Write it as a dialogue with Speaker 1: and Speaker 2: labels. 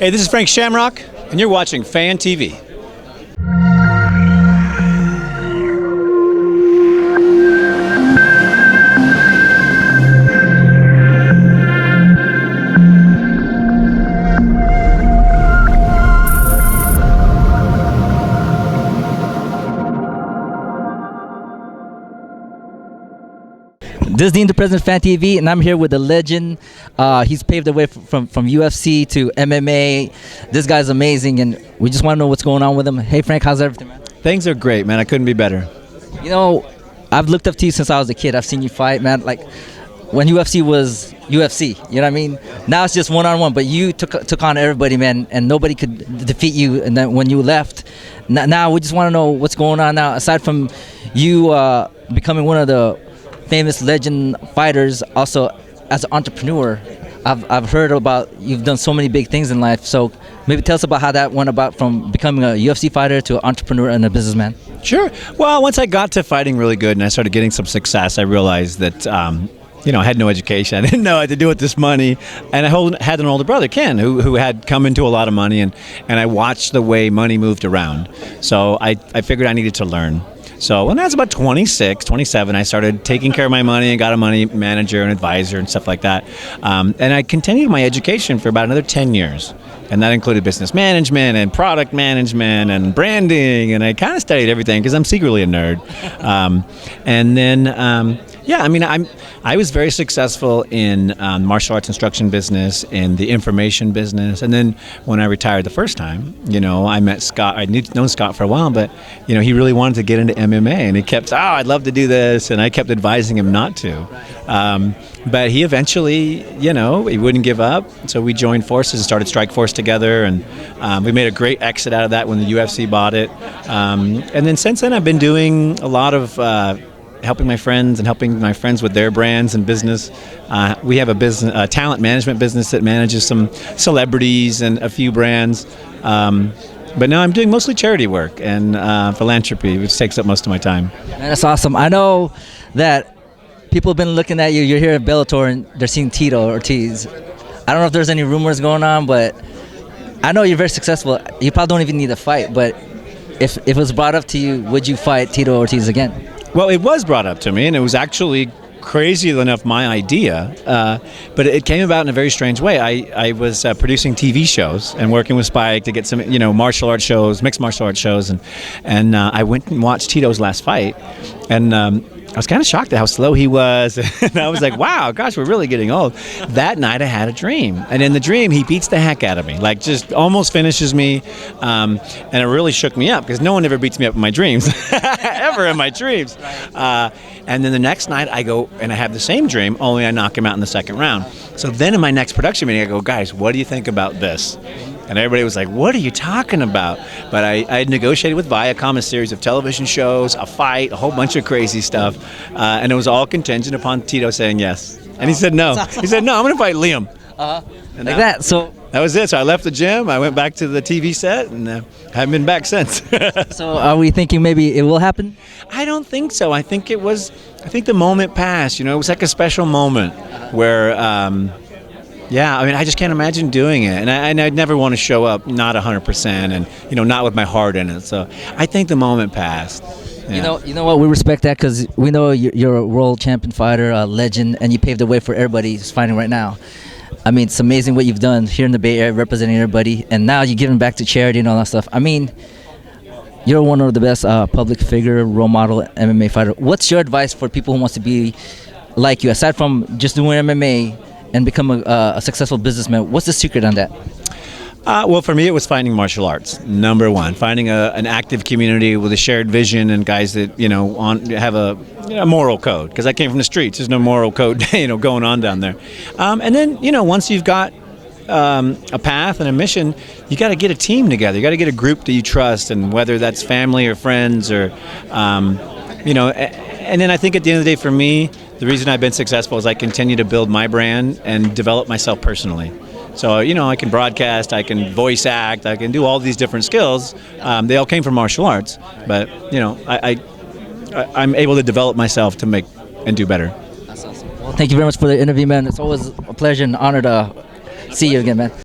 Speaker 1: Hey, this is Frank Shamrock, and you're watching Fan TV.
Speaker 2: This is Dean, the President of Fan TV, and I'm here with a legend. He's paved the way from UFC to MMA. This guy's amazing, and we just want to know what's going on with him. Hey, Frank, how's everything, man?
Speaker 1: Things are great, man. I couldn't be better.
Speaker 2: You know, I've looked up to you since I was a kid. I've seen you fight, man. Like, when UFC was UFC, you know what I mean? Now it's just one-on-one, but you took on everybody, man, and nobody could defeat you. And then when you left, now we just want to know what's going on now. Aside from you becoming one of the famous legend fighters, also as an entrepreneur, I've heard about you've done so many big things in life. So maybe tell us about how that went about from becoming a UFC fighter to an entrepreneur and a businessman.
Speaker 1: Sure. Well, once I got to fighting really good and I started getting some success, I realized that I had no education. I didn't know what to do with this money. And I had an older brother, Ken, who had come into a lot of money, and I watched the way money moved around. So I figured I needed to learn. So when I was about 26, 27, I started taking care of my money and got a money manager and advisor and stuff like that. And I continued my education for about another 10 years. And that included business management and product management and branding. And I kind of studied everything because I'm secretly a nerd. I was very successful in martial arts instruction business, in the information business. And then when I retired the first time, I met Scott. I'd known Scott for a while, but, he really wanted to get into MMA. And he kept, I'd love to do this. And I kept advising him not to. But he eventually, he wouldn't give up. So we joined forces and started Strike Force together. And we made a great exit out of that when the UFC bought it. And then since then, I've been doing a lot of helping my friends and helping my friends with their brands and business. We have a talent management business that manages some celebrities and a few brands. But now I'm doing mostly charity work and philanthropy, which takes up most of my time.
Speaker 2: Man, that's awesome. I know that people have been looking at you. You're here at Bellator, and they're seeing Tito Ortiz. I don't know if there's any rumors going on, but I know you're very successful. You probably don't even need to fight, but if it was brought up to you, would you fight Tito Ortiz again?
Speaker 1: Well, it was brought up to me, and it was actually crazy enough my idea, but it came about in a very strange way. I was producing TV shows and working with Spike to get some, martial arts shows, mixed martial arts shows, and I went and watched Tito's last fight, and I was kind of shocked at how slow he was, and I was like, wow, gosh, we're really getting old. That night I had a dream, and in the dream he beats the heck out of me, like just almost finishes me, and it really shook me up because no one ever beats me up in my dreams, ever in my dreams. And then the next night I go and I have the same dream, only I knock him out in the second round. So then in my next production meeting I go, guys, what do you think about this? And everybody was like, what are you talking about? But I had negotiated with Viacom a series of television shows, a fight, a whole bunch of crazy stuff. And it was all contingent upon Tito saying yes. And he said no. He said, no, I'm going to fight Liam.
Speaker 2: And like that. So
Speaker 1: that was it. So I left the gym. I went back to the TV set and haven't been back since.
Speaker 2: So are we thinking maybe it will happen?
Speaker 1: I don't think so. I think the moment passed. It was like a special moment where... I just can't imagine doing it, and I'd never want to show up not 100%, and not with my heart in it. So I think the moment passed. Yeah.
Speaker 2: You know what? We respect that because we know you're a world champion fighter, a legend, and you paved the way for everybody who's fighting right now. I mean, it's amazing what you've done here in the Bay Area, representing everybody, and now you're giving back to charity and all that stuff. I mean, you're one of the best public figure, role model MMA fighter. What's your advice for people who wants to be like you, aside from just doing MMA? And become a successful businessman? What's the secret on that?
Speaker 1: Well, for me, it was finding martial arts. Number one, finding an active community with a shared vision and guys that have a moral code. Because I came from the streets, there's no moral code going on down there. And then once you've got a path and a mission, you got to get a team together. You got to get a group that you trust, and whether that's family or friends or And then I think at the end of the day, for me, the reason I've been successful is I continue to build my brand and develop myself personally. So, I can broadcast, I can voice act, I can do all these different skills. They all came from martial arts, but, I'm able to develop myself to make and do better.
Speaker 2: That's awesome. Well, thank you very much for the interview, man. It's always a pleasure and honor to see you again, man.